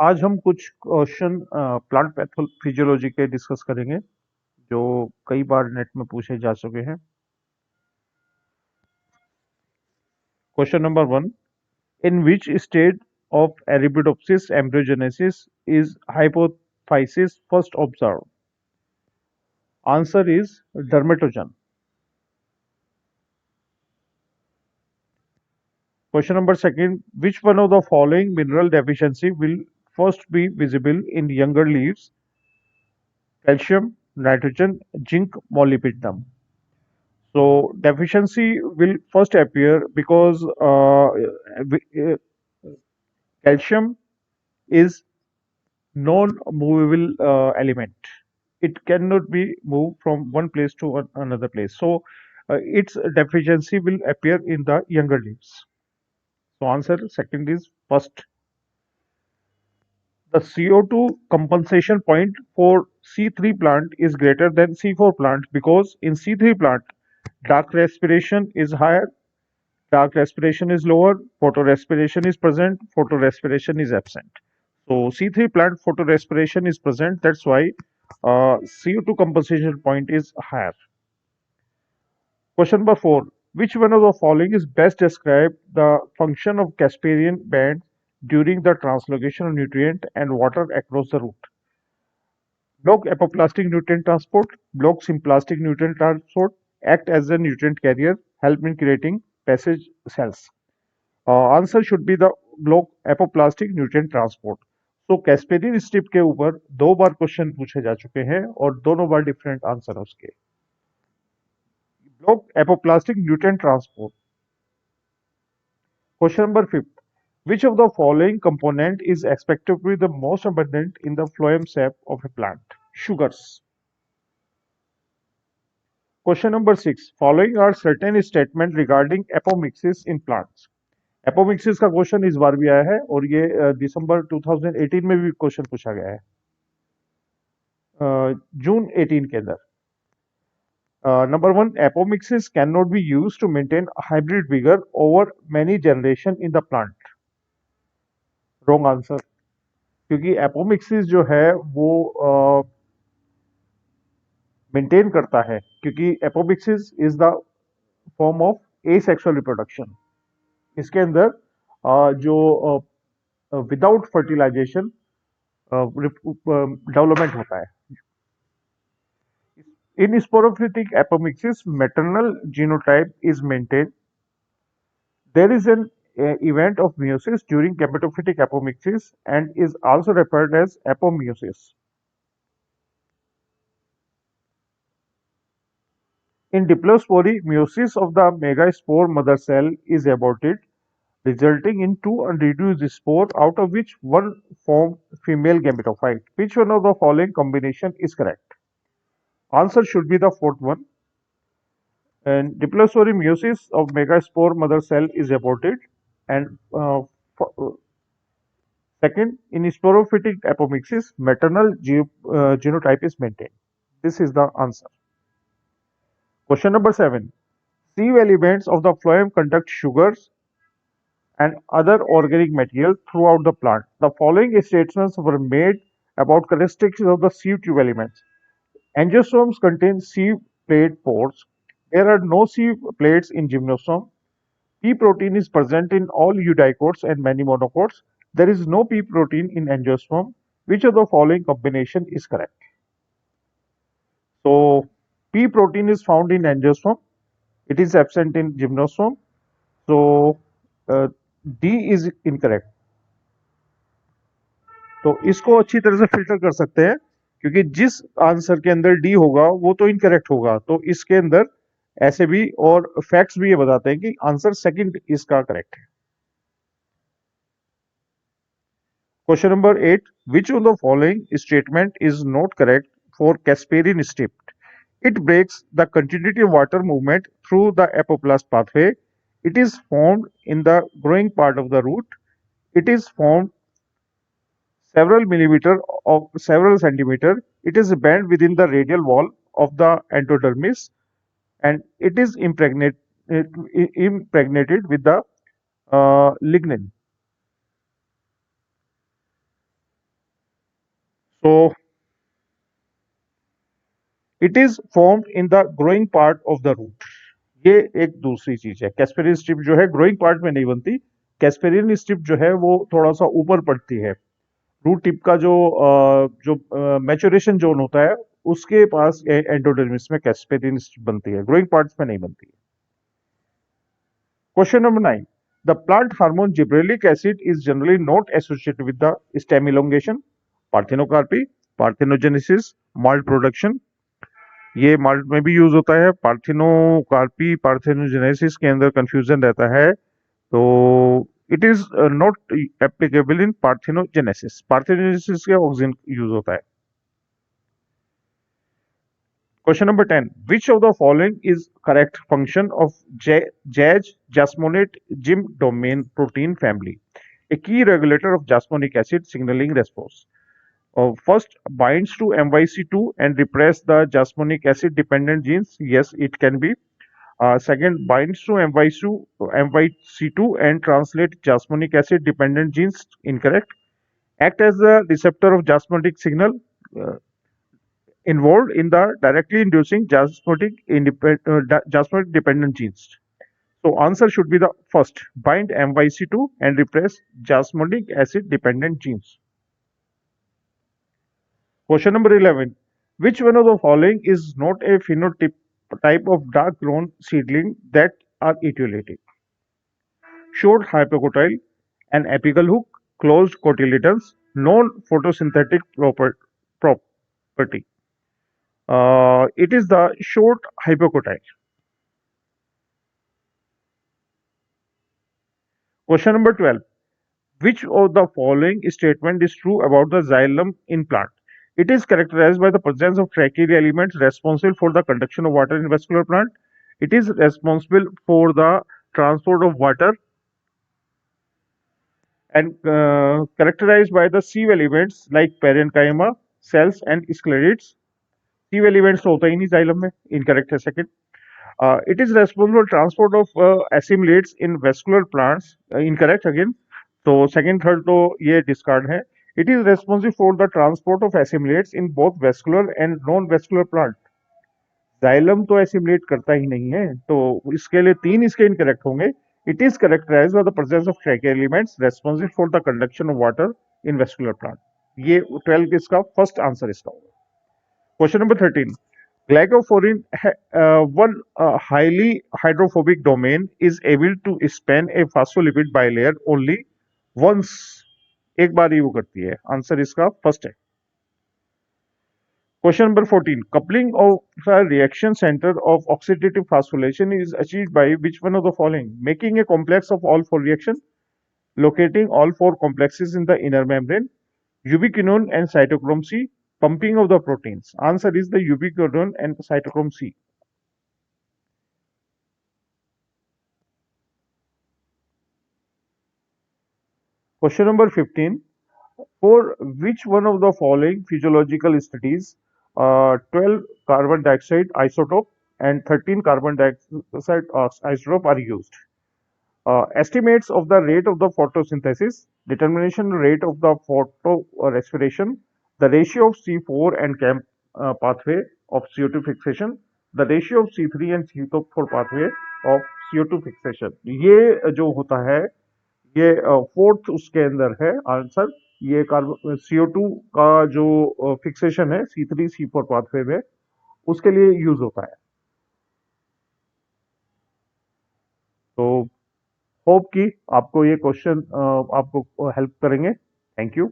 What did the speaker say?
आज हम कुछ क्वेश्चन प्लांट पैथोफिजियोलॉजी के डिस्कस करेंगे जो कई बार नेट में पूछे जा चुके हैं। Question number 1, in which stage of Arabidopsis embryogenesis is hypophysis first observe? Answer is dermatogen. Question number 2, which one of the following mineral deficiency will first be visible in younger leaves? Calcium, nitrogen, zinc, molybdenum. So deficiency will first appear because calcium is non-movable element. It cannot be moved from one place to another place. So its deficiency will appear in the younger leaves. So answer second is first. The CO2 compensation point for C3 plant is greater than C4 plant because in C3 plant dark respiration is higher, dark respiration is lower, photorespiration is present, photorespiration is absent. So C3 plant photorespiration is present, that's why CO2 compensation point is higher. Question number 4. Which one of the following is best describe the function of Casparian band during the translocation of nutrient and water across the root? Block apoplastic nutrient transport, block symplastic nutrient transport, act as a nutrient carrier, help in creating passage cells. Answer should be the block apoplastic nutrient transport. तो कैस्पेरिन strip के ऊपर 2 बार question पूछे जा चुके हैं और दोनों बार different answer है उसके। Block apoplastic nutrient transport. Question number 5, which of the following component is expected to be the most abundant in the phloem sap of a plant? Sugars. Question number 6, following are certain statements regarding apomixis in plants. Apomixis का question इस बार भी आया है और ये दिसंबर 2018 में भी question पूछा गया है, जून 18 के अंदर। Number 1, apomixis can not be used to maintain hybrid vigour over many generation in the plant. Wrong answer, क्योंकि एपोमिक्सिस जो है वो मेंटेन करता है, क्योंकि apomixis is the form of asexual reproduction. इसके अंदर जो विदाउट फर्टिलाइजेशन डेवलपमेंट होता है। In sporophytic apomixis, maternal genotype is maintained. There is an event of meiosis during gametophytic apomixis and is also referred as apomeiosis. In diplospory, meiosis of the megaspore mother cell is aborted, resulting in 2 unreduced spores, out of which one form female gametophyte. Which one of the following combination is correct? Answer should be the fourth one. And diplospory meiosis of megaspore mother cell is aborted, and second, in sporophytic apomixis, maternal genotype is maintained. This is the answer. Question number 7. Sieve elements of the phloem conduct sugars and other organic material throughout the plant. The following statements were made about characteristics of the sieve tube elements. Angiosperms contain sieve plate pores. There are no sieve plates in gymnosperm. P protein is present in all eudicots and many monocots. There is no P protein in angiosperm. Which of the following combination is correct? So, P protein is found in angiosperm. It is absent in gymnosperm. So, D is incorrect. तो इसको अच्छी तरह से filter कर सकते हैं, क्योंकि जिस आंसर के अंदर डी होगा वो तो इनकरेक्ट होगा। तो इसके अंदर ऐसे भी और फैक्ट्स भी ये बताते हैं कि आंसर सेकंड इसका करेक्ट है। Question number 8, which of the following statement is not correct for Casparian strip? It breaks the continuity of water movement through the apoplast pathway. It is formed in the growing part of the root. It is formed several millimeter or several centimeter. It is bent within the radial wall of the endodermis, and it is impregnated with the lignin. So it is formed in the growing part of the root. ये एक दूसरी चीज है। कैस्पेरिन strip जो है growing part में नहीं बनती। कैस्पेरिन स्ट्रिप जो है वो थोड़ा सा ऊपर पड़ती है। रूट टिप का जो मैचुरेशन जोन होता है उसके पास एंडोडर्मिस में कैस्पेरिन स्ट्रिप बनती है, ग्रोइंग पार्ट्स में नहीं बनती है। Question number 9, the plant hormone gibberellic acid is generally not associated with the stem elongation, parthenocarpy, parthenogenesis, malt production. ये माल्ट में भी यूज होता है। पार्थिनोकार्पी पार्थिनोजेनेसिस के अंदर कंफ्यूजन रहता है, तो it is not applicable in parthenogenesis. Parthenogenesis के ऑक्सीजन यूज होता है। Question number 10, which of the following is correct function of JAG jasmonate gym domain protein family, a key regulator of jasmonic acid signaling response? First, binds to MYC2 and repress the jasmonic acid dependent genes. Yes, it can be. Second, binds to MYC2 and translate jasmonic acid dependent genes. Incorrect. Act as the receptor of jasmonic signal. Uh, Involved in the directly inducing jasmonic dependent genes. So answer should be the first, bind MYC2 and repress jasmonic acid dependent genes. Question number 11, which one of the following is not a phenotype type of dark grown seedling that are etiolated? Short hypocotyle, an apical hook, closed cotyledons, non-photosynthetic property. It is the short hypocotyle. Question number 12. Which of the following statement is true about the xylem in plant? It is characterized by the presence of tracheal elements responsible for the conduction of water in vascular plant. It is responsible for the transport of water and characterized by the sieve elements like parenchyma, cells and sclerids. Sieve elements तो होता ही नहीं xylem में, incorrect है second. It is responsible for transport of assimilates in vascular plants, incorrect again. तो second third तो ये discard है. It is responsible for the transport of assimilates in both vascular and non-vascular plant. Xylem तो assimilate करता ही नहीं है, तो इसके लिए तीन इसके incorrect होंगे. It is characterized by the presence of tracheal elements responsible for the conduction of water in vascular plant. ये 12 इसका first answer इसका होगा. Question number 13. Glycophorin, one highly hydrophobic domain, is able to span a phospholipid bilayer only once. एक बार ही वो करती है. Answer इसका first है. Question number 14. Coupling of the reaction center of oxidative phosphorylation is achieved by which one of the following? Making a complex of all four reactions, locating all four complexes in the inner membrane, ubiquinone and cytochrome C, pumping of the proteins. Answer is the ubiquinone and cytochrome C. Question number 15. For which one of the following physiological studies 12 carbon dioxide isotope and 13 carbon dioxide isotope are used? Estimates of the rate of the photosynthesis, determination rate of the photo respiration, the ratio of C4 and CAMP pathway of CO2 fixation, the ratio of C3 and C4 pathway of CO2 fixation. ये जो होता है ये fourth उसके अंदर है answer. ये carbon CO2 का जो फिक्सेशन है C3 C4 पाथवे में उसके लिए यूज होता है. तो होप कि आपको ये क्वेश्चन आपको हेल्प करेंगे. Thank you.